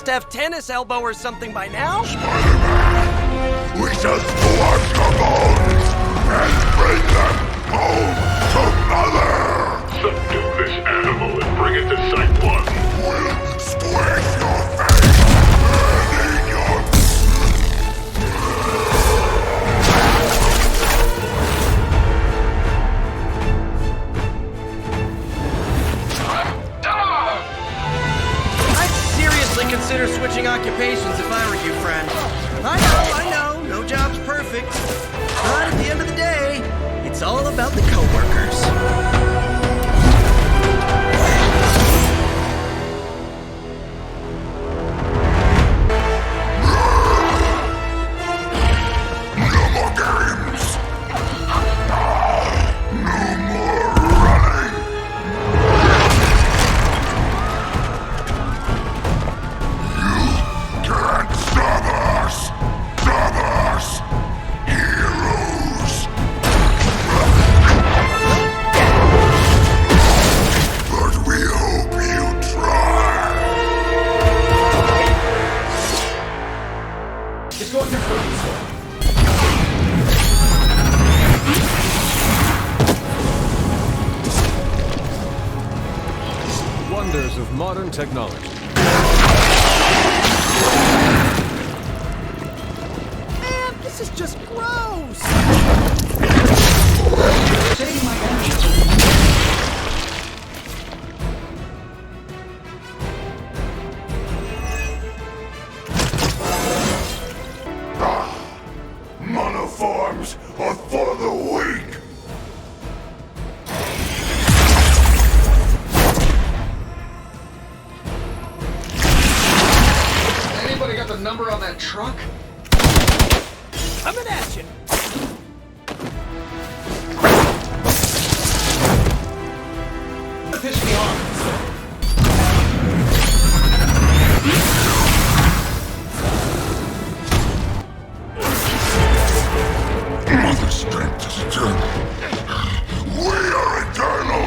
least have tennis elbow or something by now. Spider-Man, we shall squash your bones and bring them home to Mother! Subdue this animal and bring it to Site 1. We'll squish your face and eat your... I'd seriously consider switching occupations if I were you, friend. I know, no job's perfect. But at the end of the day, it's all about the coworkers. Wonders of modern technology. Man, this is just gross! Saving my energy. Monoforms are for the weak! Anybody got the number on that truck? Coming at you! Piss me off. Mother strength is eternal. We are eternal!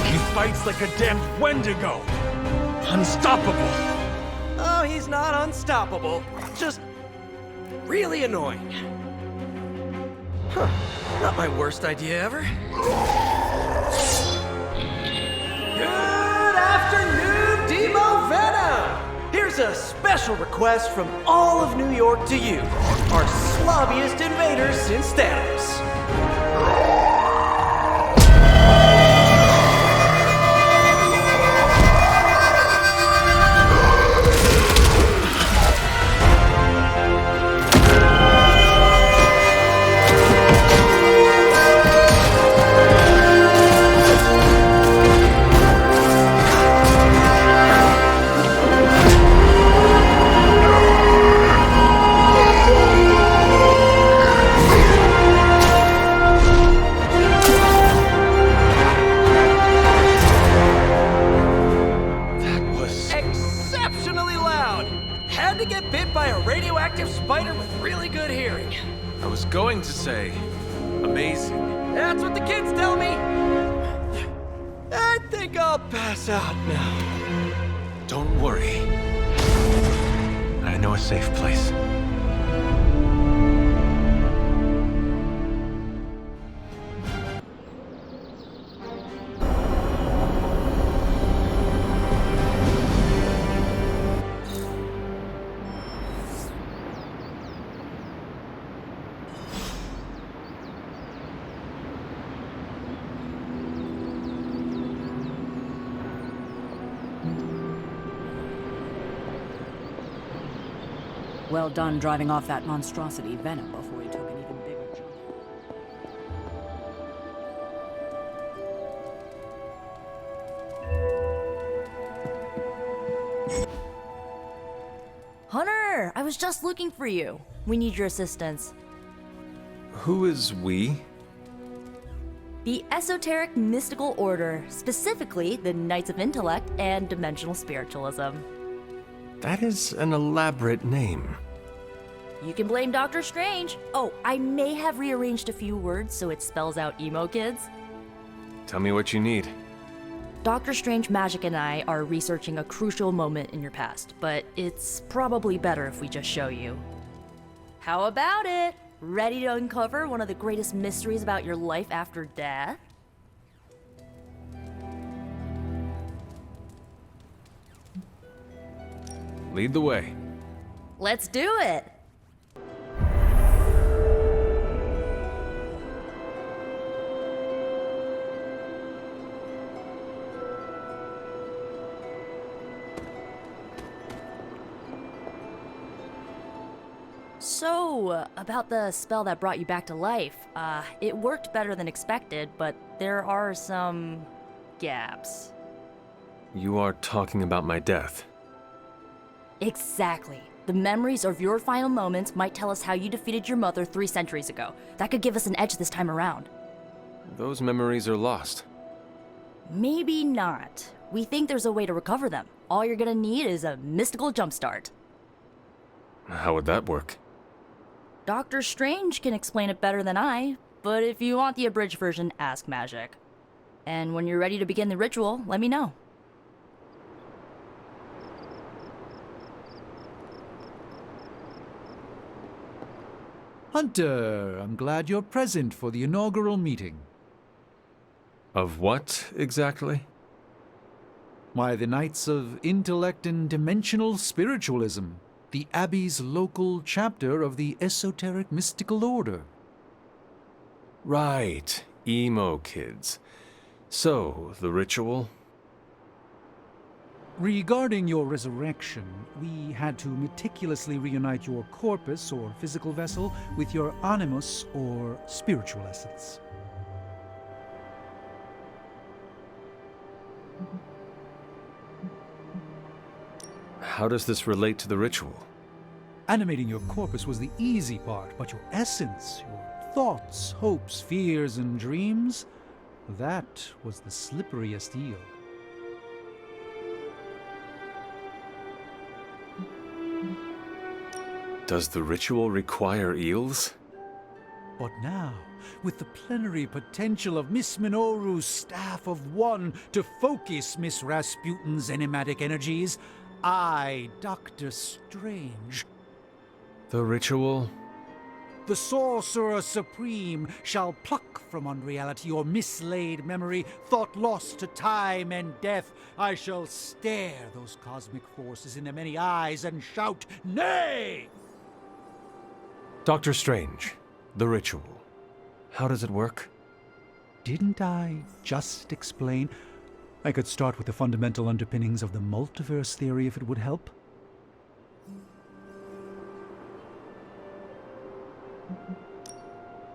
He fights like a damned Wendigo. Unstoppable. Oh, he's not unstoppable. Just really annoying. Huh. Not my worst idea ever. Good afternoon, Demo Venom! Here's a special request from all of New York to you, our slobbiest invaders since Thanos. Exceptionally loud! Had to get bit by a radioactive spider with really good hearing. I was going to say, amazing. That's what the kids tell me! I think I'll pass out now. Don't worry. I know a safe place. Well done driving off that monstrosity Venom before he took an even bigger jump. Hunter, I was just looking for you. We need your assistance. Who is we? The Esoteric Mystical Order, specifically the Knights of Intellect and Dimensional Spiritualism. That is an elaborate name. you can blame Doctor Strange. Oh, I may have rearranged a few words so it spells out emo kids. Tell me what you need. Doctor Strange Magic and I are researching a crucial moment in your past, but it's probably better if we just show you. How about it? Ready to uncover one of the greatest mysteries about your life after death? Lead the way. Let's do it! So, about the spell that brought you back to life, it worked better than expected, but there are some gaps. You are talking about my death. Exactly. The memories of your final moments might tell us how you defeated your mother 3 centuries ago. That could give us an edge this time around. Those memories are lost. Maybe not. We think there's a way to recover them. All you're gonna need is a mystical jumpstart. How would that work? Doctor Strange can explain it better than I, but if you want the abridged version, ask Magic. And when you're ready to begin the ritual, let me know. Hunter, I'm glad you're present for the inaugural meeting. Of what, exactly? Why, the Knights of Intellect and Dimensional Spiritualism, the Abbey's local chapter of the Esoteric Mystical Order. Right, emo kids. So, the ritual? Regarding your resurrection, we had to meticulously reunite your corpus, or physical vessel, with your animus, or spiritual essence. How does this relate to the ritual? Animating your corpus was the easy part, but your essence, your thoughts, hopes, fears, and dreams, that was the slipperiest eel. Does the ritual require eels? But now, with the plenary potential of Miss Minoru's Staff of One to focus Miss Rasputin's enigmatic energies, I, Doctor Strange, The ritual? the Sorcerer Supreme, shall pluck from unreality your mislaid memory, thought lost to time and death. I shall stare those cosmic forces in their many eyes and shout, "Nay!" Doctor Strange, the ritual. How does it work? Didn't I just explain? I could start with the fundamental underpinnings of the multiverse theory if it would help.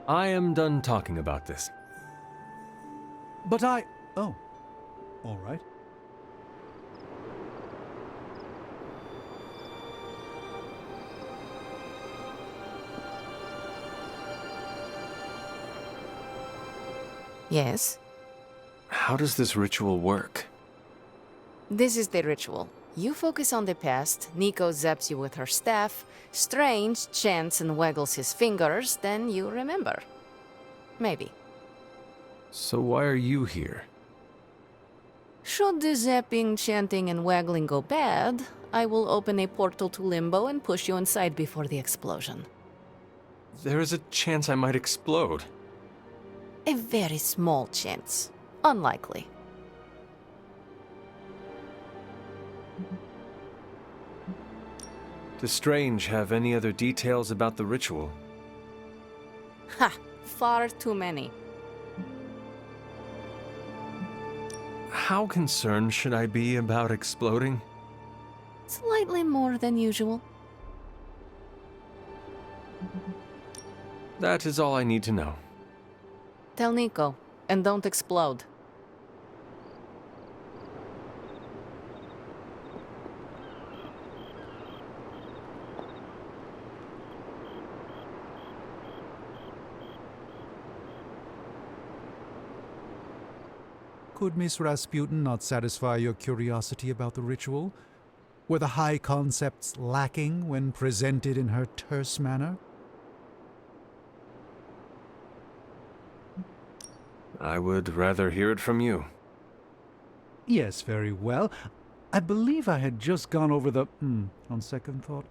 I am done talking about this. But oh, all right. Yes, How does this ritual work? this is the ritual. You focus on the past, Nico zaps you with her staff, Strange chants and waggles his fingers, then you remember. Maybe. So why are you here? Should the zapping, chanting, and waggling go bad, I will open a portal to Limbo and push you inside before the explosion. There is a chance I might explode. A very small chance. Unlikely. Does Strange have any other details about the ritual? Ha! Far too many. How concerned should I be about exploding? Slightly more than usual. That is all I need to know. Tell Nico, and don't explode. Could Miss Rasputin not satisfy your curiosity about the ritual? Were the high concepts lacking when presented in her terse manner? I would rather hear it from you. Yes, very well. I believe I had just gone over the... on second thought,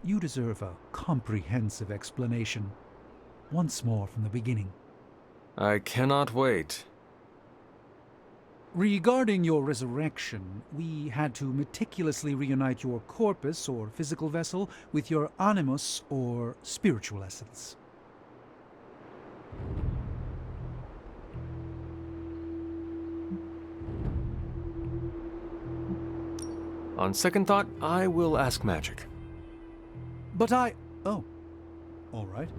you deserve a comprehensive explanation. Once more from the beginning. I cannot wait. Regarding your resurrection, we had to meticulously reunite your corpus, or physical vessel, with your animus, or spiritual essence. On second thought, I will ask Magic. But I... Oh. All right.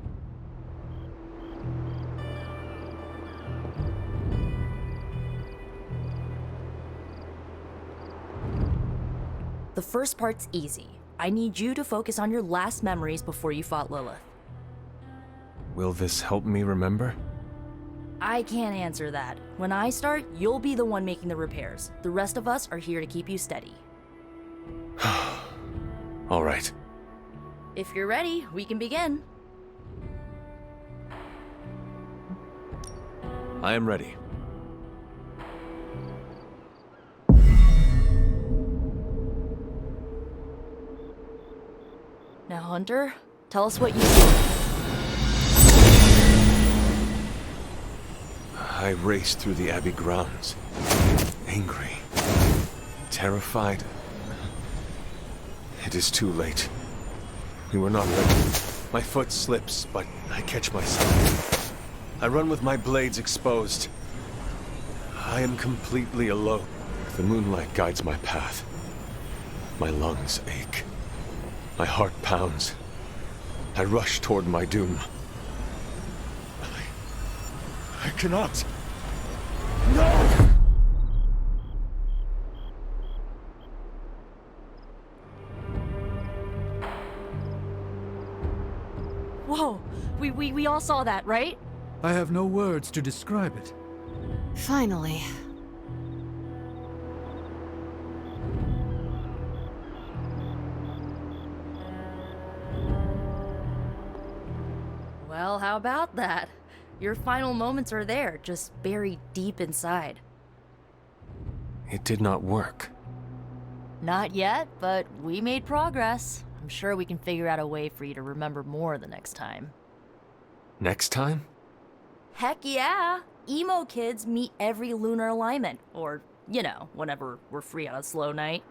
The first part's easy. I need you to focus on your last memories before you fought Lilith. Will this help me remember? I can't answer that. When I start, you'll be the one making the repairs. The rest of us are here to keep you steady. All right. If you're ready, we can begin. I am ready. Now, Hunter, tell us what you see. I raced through the Abbey grounds. Angry. Terrified. It is too late. We were not ready. My foot slips, but I catch myself. I run with my blades exposed. I am completely alone. The moonlight guides my path. My lungs ache. My heart pounds. I rush toward my doom. I cannot. No! Whoa, we all saw that, right? I have no words to describe it. Finally. Well, how about that? Your final moments are there, just buried deep inside. It did not work. Not yet, but we made progress. I'm sure we can figure out a way for you to remember more the next time. Next time? Heck yeah! Emo kids meet every lunar alignment, or, you know, whenever we're free on a slow night.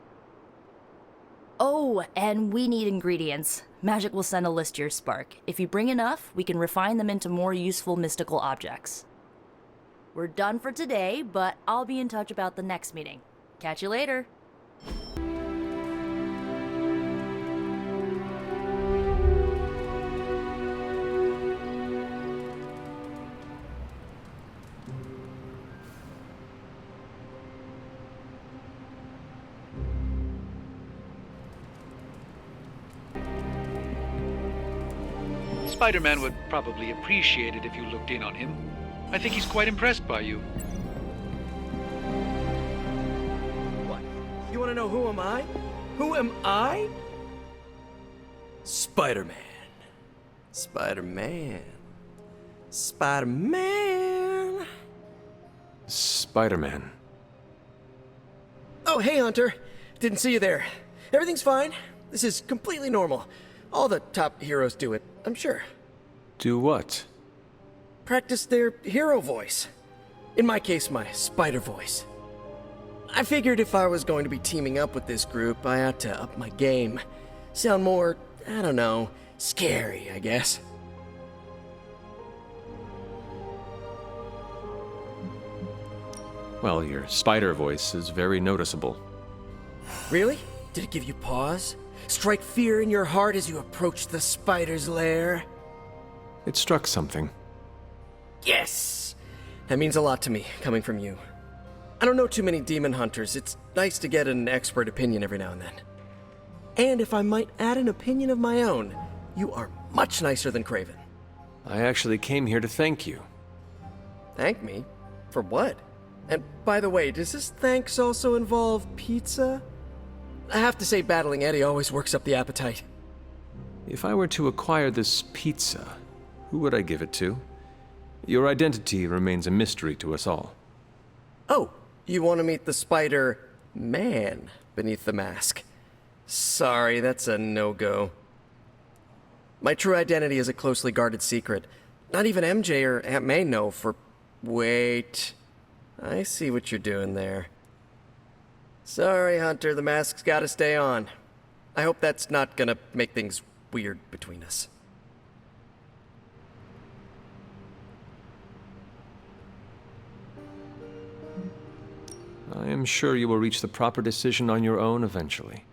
Oh, and we need ingredients. Magic will send a list to your spark. If you bring enough, we can refine them into more useful mystical objects. We're done for today, but I'll be in touch about the next meeting. Catch you later. Spider-Man would probably appreciate it if you looked in on him. I think he's quite impressed by you. What? You want to know who am I? Who am I? Spider-Man. Spider-Man. Spider-Man. Spider-Man. Oh, hey, Hunter. Didn't see you there. Everything's fine. This is completely normal. All the top heroes do it, I'm sure. Do what? Practice their hero voice. In my case, my spider voice. I figured if I was going to be teaming up with this group, I ought to up my game. Sound more, I don't know, scary, I guess. Well, your spider voice is very noticeable. Really? Did it give you pause? Strike fear in your heart as you approach the spider's lair? It struck something. Yes! That means a lot to me, coming from you. I don't know too many demon hunters. It's nice to get an expert opinion every now and then. And if I might add an opinion of my own, you are much nicer than Craven. I actually came here to thank you. Thank me? For what? And by the way, does this thanks also involve pizza? I have to say battling Eddie always works up the appetite. If I were to acquire this pizza, who would I give it to? Your identity remains a mystery to us all. Oh, you want to meet the Spider-Man beneath the mask? Sorry, that's a no-go. My true identity is a closely guarded secret. Not even MJ or Aunt May know for... Wait. I see what you're doing there. Sorry, Hunter, the mask's gotta stay on. I hope that's not gonna make things weird between us. I am sure you will reach the proper decision on your own eventually.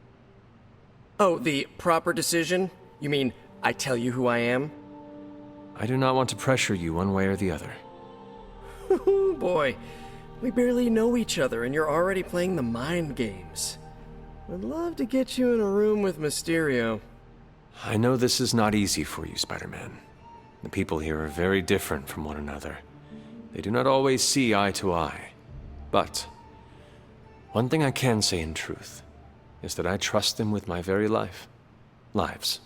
Oh, the proper decision? You mean I tell you who I am? I do not want to pressure you one way or the other. Boy, we barely know each other and you're already playing the mind games. I'd love to get you in a room with Mysterio. I know this is not easy for you, Spider-Man. The people here are very different from one another. They do not always see eye to eye. But one thing I can say in truth is that I trust them with my very life. Lives.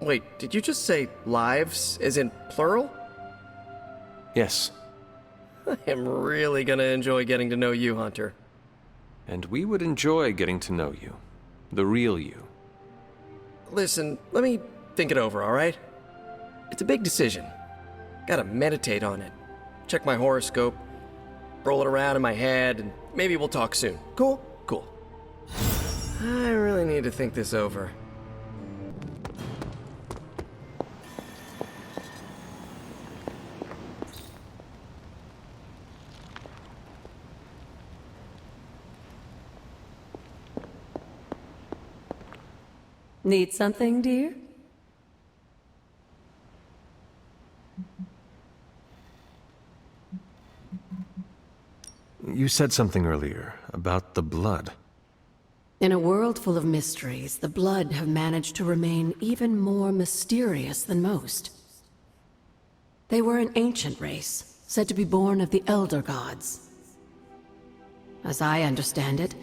Wait, did you just say lives, as in plural? Yes. I am really gonna enjoy getting to know you, Hunter. And we would enjoy getting to know you. The real you. Listen, let me think it over, alright? It's a big decision. Gotta meditate on it. Check my horoscope, roll it around in my head, and maybe we'll talk soon. Cool? Cool. I really need to think this over. Need something, dear? You said something earlier about the blood. In a world full of mysteries, the blood have managed to remain even more mysterious than most. They were an ancient race, said to be born of the Elder Gods. As I understand it,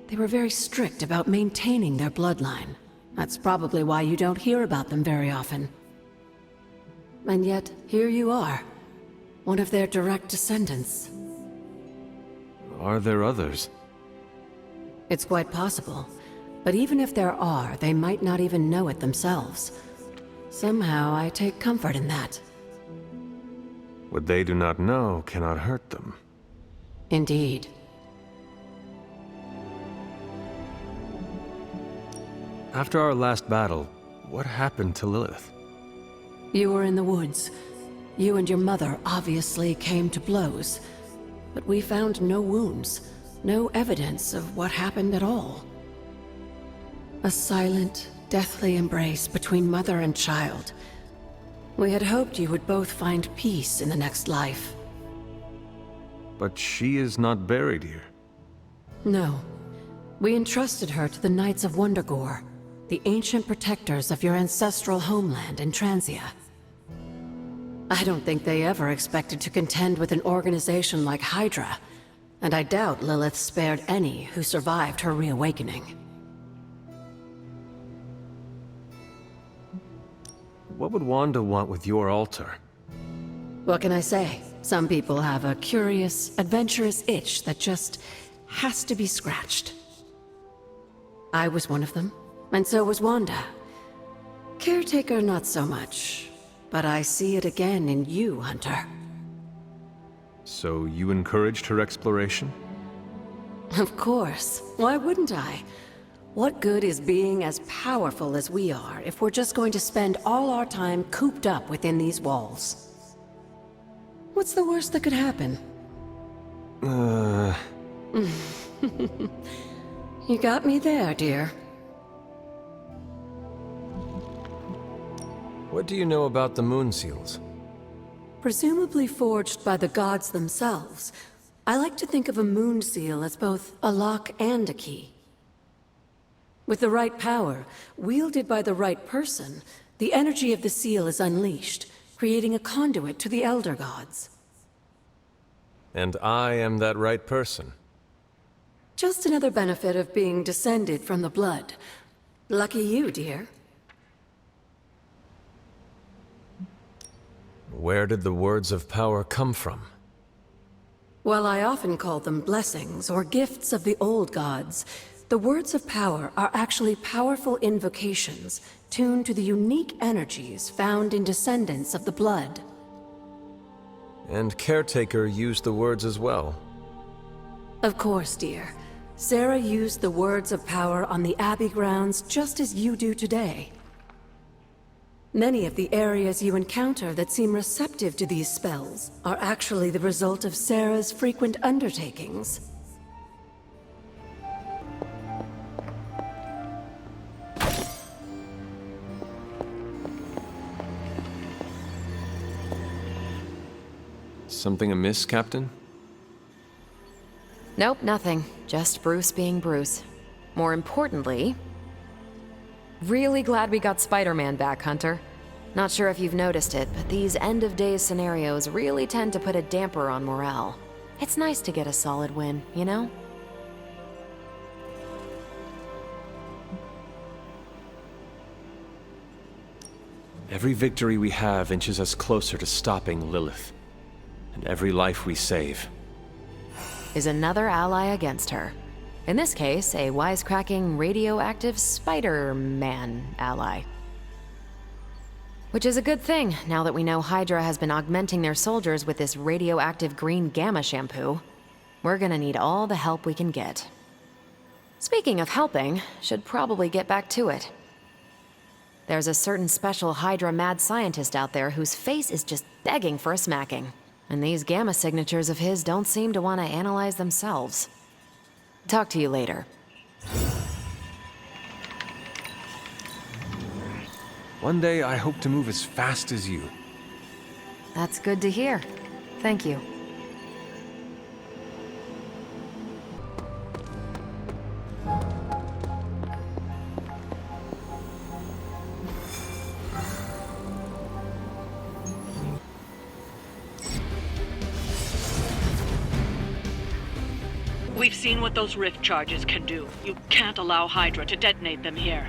they were very strict about maintaining their bloodline. That's probably why you don't hear about them very often. And yet, here you are, one of their direct descendants. Are there others? It's quite possible. But even if there are, they might not even know it themselves. Somehow, I take comfort in that. What they do not know cannot hurt them. Indeed. After our last battle, what happened to Lilith? You were in the woods. You and your mother obviously came to blows. But we found no wounds, no evidence of what happened at all. A silent, deathly embrace between mother and child. We had hoped you would both find peace in the next life. But she is not buried here. No. We entrusted her to the Knights of Wondergore, the ancient protectors of your ancestral homeland in Transia. I don't think they ever expected to contend with an organization like Hydra, and I doubt Lilith spared any who survived her reawakening. What would Wanda want with your altar? What can I say? Some people have a curious, adventurous itch that just has to be scratched. I was one of them, and so was Wanda. Caretaker, not so much. But I see it again in you, Hunter. So you encouraged her exploration? Of course. Why wouldn't I? What good is being as powerful as we are if we're just going to spend all our time cooped up within these walls? What's the worst that could happen? You got me there, dear. What do you know about the moon seals? Presumably forged by the gods themselves, I like to think of a moon seal as both a lock and a key. With the right power, wielded by the right person, the energy of the seal is unleashed, creating a conduit to the Elder Gods. And I am that right person. Just another benefit of being descended from the blood. Lucky you, dear. Where did the words of power come from? While I often call them blessings or gifts of the old gods, the words of power are actually powerful invocations tuned to the unique energies found in descendants of the blood. And Caretaker used the words as well. Of course, dear. Sarah used the words of power on the Abbey grounds just as you do today. Many of the areas you encounter that seem receptive to these spells are actually the result of Sarah's frequent undertakings. Something amiss, Captain? Nope, nothing. Just Bruce being Bruce. More importantly... Really glad we got Spider-Man back, Hunter. Not sure if you've noticed it, but these end-of-days scenarios really tend to put a damper on morale. It's nice to get a solid win, you know? Every victory we have inches us closer to stopping Lilith. And every life we save is another ally against her. In this case, a wisecracking, radioactive Spider-Man ally. Which is a good thing, now that we know Hydra has been augmenting their soldiers with this radioactive green gamma shampoo. We're gonna need all the help we can get. Speaking of helping, should probably get back to it. There's a certain special Hydra mad scientist out there whose face is just begging for a smacking. And these gamma signatures of his don't seem to want to analyze themselves. Talk to you later. One day I hope to move as fast as you. That's good to hear. Thank you. We've seen what those rift charges can do. You can't allow Hydra to detonate them here.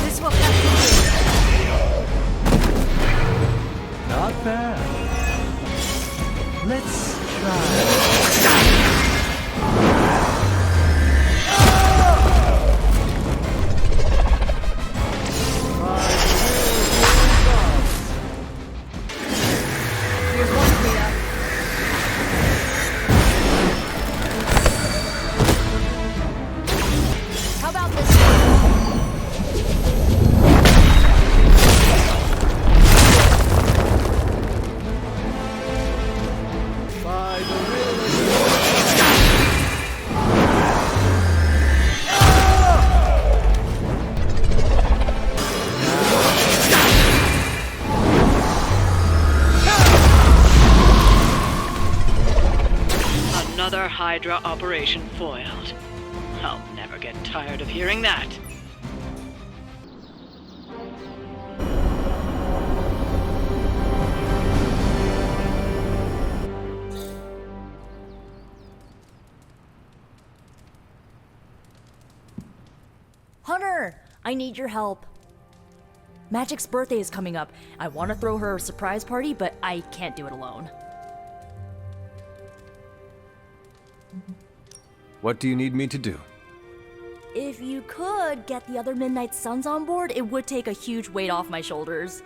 This will have Not bad. Let's try. How about this one? Another Hydra operation foiled. I'll never get tired of hearing that. Hunter, I need your help. Magic's birthday is coming up. I want to throw her a surprise party, but I can't do it alone. What do you need me to do? If you could get the other Midnight Suns on board, it would take a huge weight off my shoulders.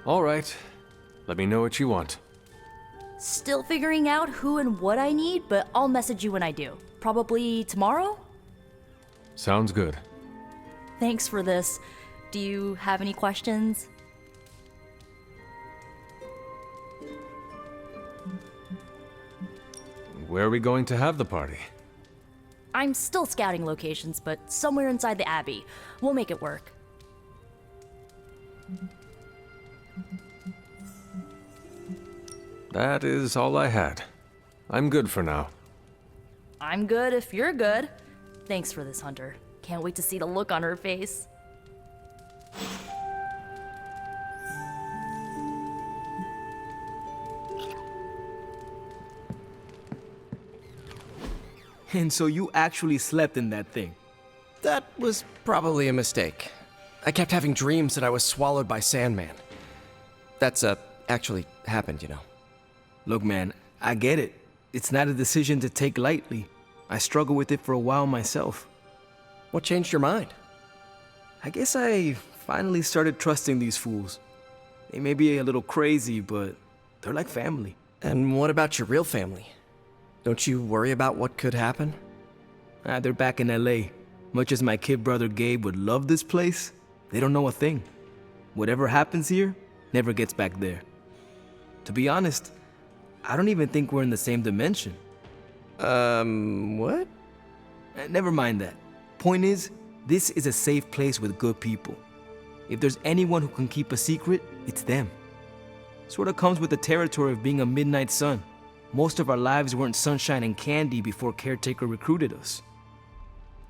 All right. Let me know what you want. Still figuring out who and what I need, but I'll message you when I do. Probably tomorrow? Sounds good. Thanks for this. Do you have any questions? Where are we going to have the party? I'm still scouting locations, but somewhere inside the Abbey. We'll make it work. That is all I had. I'm good for now. I'm good if you're good. Thanks for this, Hunter. Can't wait to see the look on her face. And so you actually slept in that thing? That was probably a mistake. I kept having dreams that I was swallowed by Sandman. That's, actually happened, you know. Look, man, I get it. It's not a decision to take lightly. I struggled with it for a while myself. What changed your mind? I guess I finally started trusting these fools. They may be a little crazy, but they're like family. And what about your real family? Don't you worry about what could happen? They're back in LA. Much as my kid brother Gabe would love this place, they don't know a thing. Whatever happens here never gets back there. To be honest, I don't even think we're in the same dimension. What? Never mind that. Point is, this is a safe place with good people. If there's anyone who can keep a secret, it's them. Sort of comes with the territory of being a midnight sun. Most of our lives weren't sunshine and candy before Caretaker recruited us.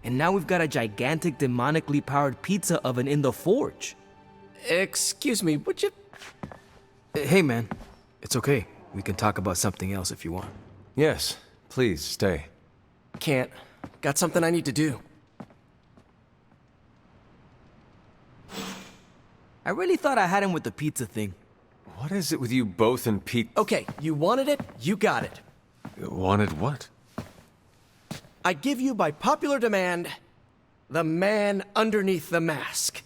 And now we've got a gigantic demonically powered pizza oven in the forge. Excuse me, would you... Hey man, it's okay. We can talk about something else if you want. Yes, please stay. Can't. Got something I need to do. I really thought I had him with the pizza thing. What is it with you both and Pete? Okay, you wanted it, you got it. Wanted what? I give you, by popular demand, the man underneath the mask.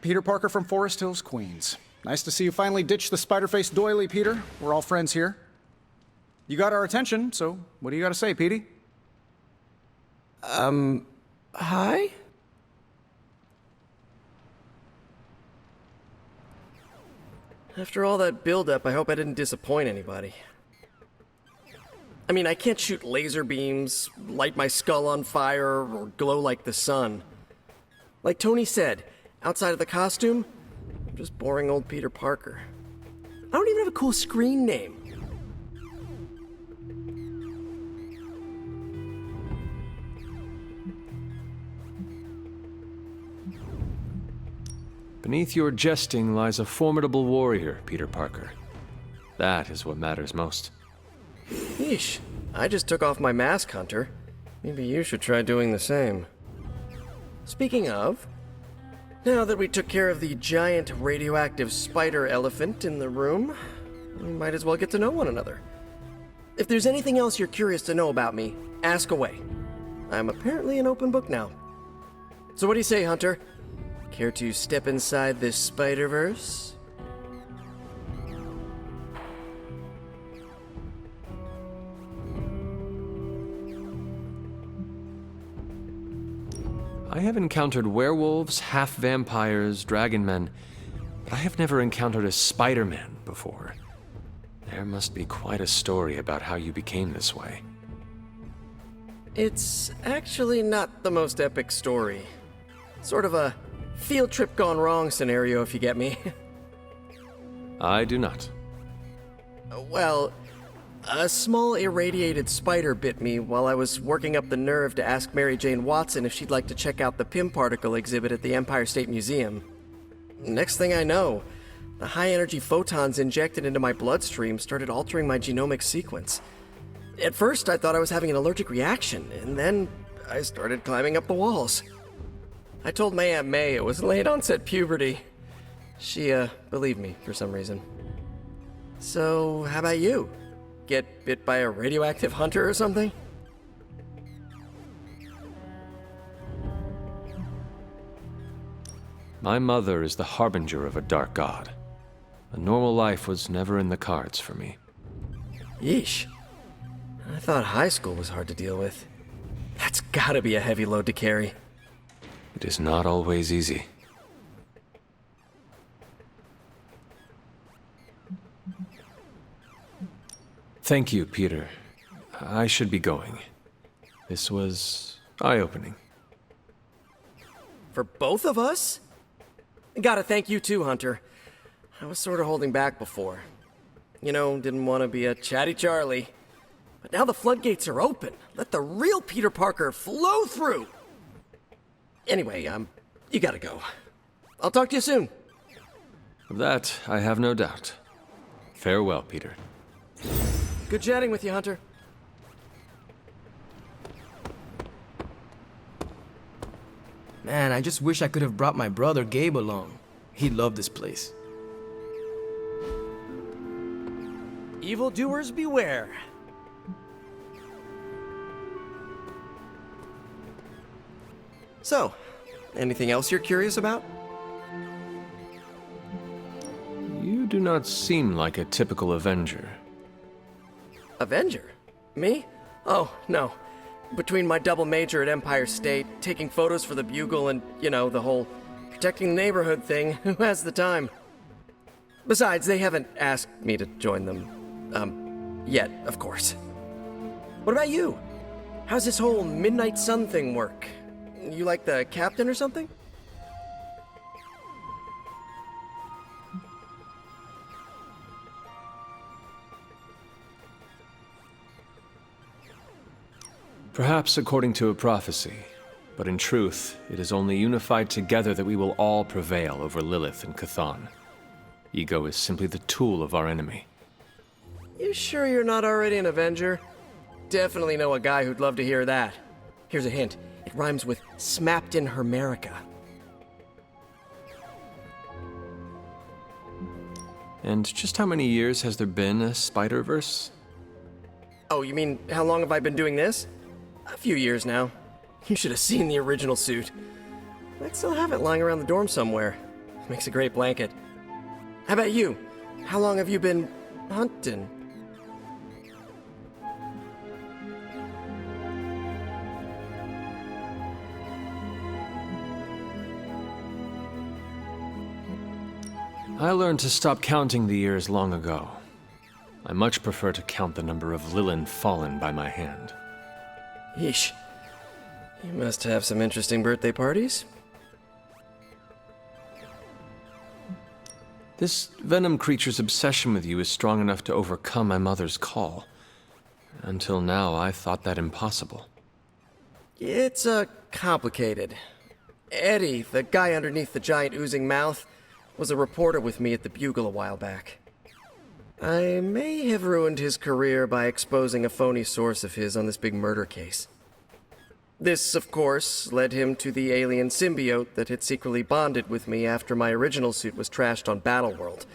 Peter Parker from Forest Hills, Queens. Nice to see you finally ditch the spider-faced doily, Peter. We're all friends here. You got our attention, so what do you got to say, Petey? Hi? After all that build-up, I hope I didn't disappoint anybody. I mean, I can't shoot laser beams, light my skull on fire, or glow like the sun. Like Tony said, outside of the costume, I'm just boring old Peter Parker. I don't even have a cool screen name. Beneath your jesting lies a formidable warrior, Peter Parker. That is what matters most. Yeesh, I just took off my mask, Hunter. Maybe you should try doing the same. Speaking of, now that we took care of the giant radioactive spider elephant in the room, we might as well get to know one another. If there's anything else you're curious to know about me, ask away. I'm apparently an open book now. So what do you say, Hunter? Care to step inside this Spider-Verse? I have encountered werewolves, half-vampires, dragon men, but I have never encountered a Spider-Man before. There must be quite a story about how you became this way. It's actually not the most epic story. Sort of a field trip gone wrong scenario, if you get me. I do not. Well, a small irradiated spider bit me while I was working up the nerve to ask Mary Jane Watson if she'd like to check out the Pym particle exhibit at the Empire State Museum. Next thing I know, the high-energy photons injected into my bloodstream started altering my genomic sequence. At first, I thought I was having an allergic reaction, and then I started climbing up the walls. I told my Aunt May it was late-onset puberty. She, believed me for some reason. So, how about you? Get bit by a radioactive hunter or something? My mother is the harbinger of a dark god. A normal life was never in the cards for me. Yeesh. I thought high school was hard to deal with. That's gotta be a heavy load to carry. It is not always easy. Thank you, Peter. I should be going. This was eye-opening. For both of us? Gotta thank you too, Hunter. I was sort of holding back before. Didn't want to be a chatty Charlie. But now the floodgates are open. Let the real Peter Parker flow through! Anyway, you gotta go. I'll talk to you soon. Of that, I have no doubt. Farewell, Peter. Good chatting with you, Hunter. Man, I just wish I could have brought my brother Gabe along. He'd love this place. Evildoers beware. So, anything else you're curious about? You do not seem like a typical Avenger. Avenger? Me? Oh, no. Between my double major at Empire State, taking photos for the Bugle, and, the whole protecting the neighborhood thing, who has the time? Besides, they haven't asked me to join them, yet, of course. What about you? How's this whole Midnight Sun thing work? You like the captain or something? Perhaps according to a prophecy, but in truth, it is only unified together that we will all prevail over Lilith and Chthon. Ego is simply the tool of our enemy. You sure you're not already an Avenger? Definitely know a guy who'd love to hear that. Here's a hint. It rhymes with smapped in Hermerica. And just how many years has there been a Spider-Verse? Oh, you mean how long have I been doing this? A few years now. You should have seen the original suit. I'd still have it lying around the dorm somewhere. Makes a great blanket. How about you? How long have you been hunting? I learned to stop counting the years long ago. I much prefer to count the number of Lilin fallen by my hand. Yeesh. You must have some interesting birthday parties. This Venom creature's obsession with you is strong enough to overcome my mother's call. Until now, I thought that impossible. It's, complicated. Eddie, the guy underneath the giant oozing mouth, was a reporter with me at the Bugle a while back. I may have ruined his career by exposing a phony source of his on this big murder case. This, of course, led him to the alien symbiote that had secretly bonded with me after my original suit was trashed on Battleworld.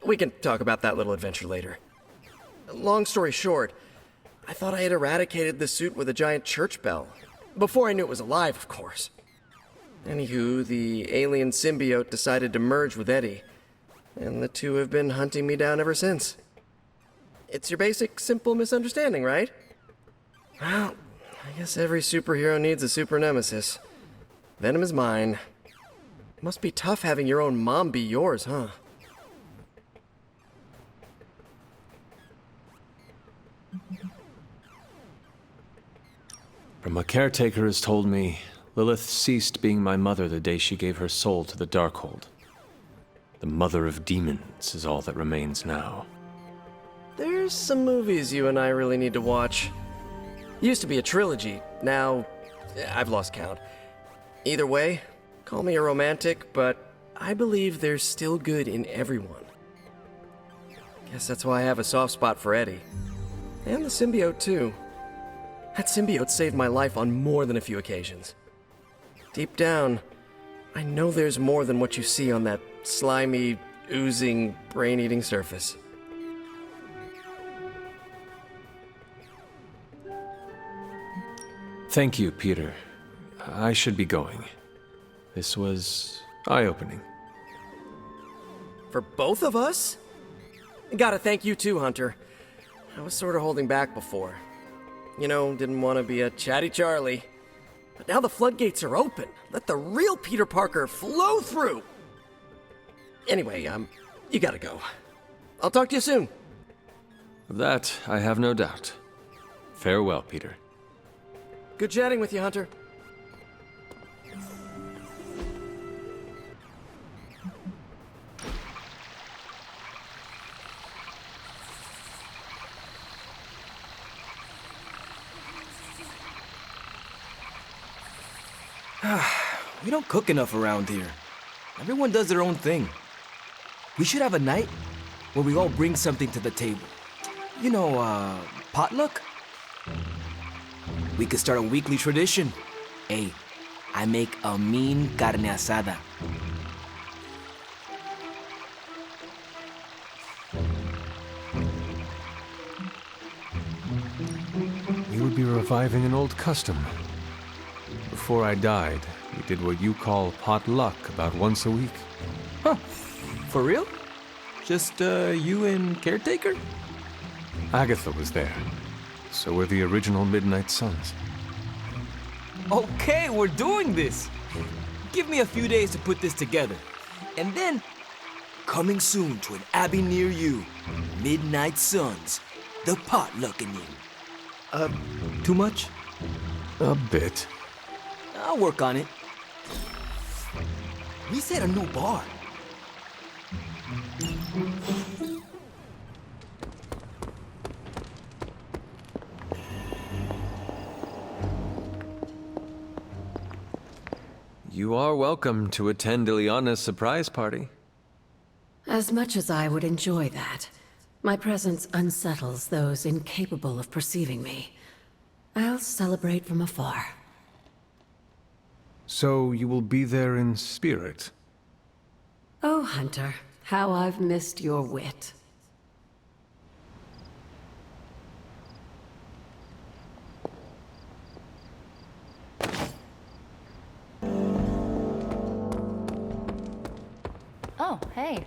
We can talk about that little adventure later. Long story short, I thought I had eradicated the suit with a giant church bell. Before I knew it was alive, of course. Anywho, the alien symbiote decided to merge with Eddie, and the two have been hunting me down ever since. It's your basic, simple misunderstanding, right? Well, I guess every superhero needs a super nemesis. Venom is mine. Must be tough having your own mom be yours, huh? From a caretaker has told me, Lilith ceased being my mother the day she gave her soul to the Darkhold. The mother of demons is all that remains now. There's some movies you and I really need to watch. Used to be a trilogy, now I've lost count. Either way, call me a romantic, but I believe there's still good in everyone. Guess that's why I have a soft spot for Eddie. And the symbiote, too. That symbiote saved my life on more than a few occasions. Deep down, I know there's more than what you see on that slimy, oozing, brain-eating surface. Thank you, Peter. I should be going. This was eye-opening. For both of us? Gotta thank you too, Hunter. I was sort of holding back before. Didn't want to be a chatty Charlie. But now the floodgates are open. Let the real Peter Parker flow through! Anyway, you gotta go. I'll talk to you soon. Of that, I have no doubt. Farewell, Peter. Good chatting with you, Hunter. We don't cook enough around here. Everyone does their own thing. We should have a night where we all bring something to the table. You know, potluck? We could start a weekly tradition. Hey, I make a mean carne asada. We would be reviving an old custom. Before I died, we did what you call potluck about once a week. Huh. For real? Just, you and Caretaker? Agatha was there. So were the original Midnight Suns. Okay, we're doing this! Give me a few days to put this together. And then, coming soon to an abbey near you, Midnight Suns, the potlucking. Too much? A bit. I'll work on it. We set a new bar. You are welcome to attend Ileana's surprise party. As much as I would enjoy that, my presence unsettles those incapable of perceiving me. I'll celebrate from afar. So you will be there in spirit? Oh, Hunter, how I've missed your wit. Oh, hey.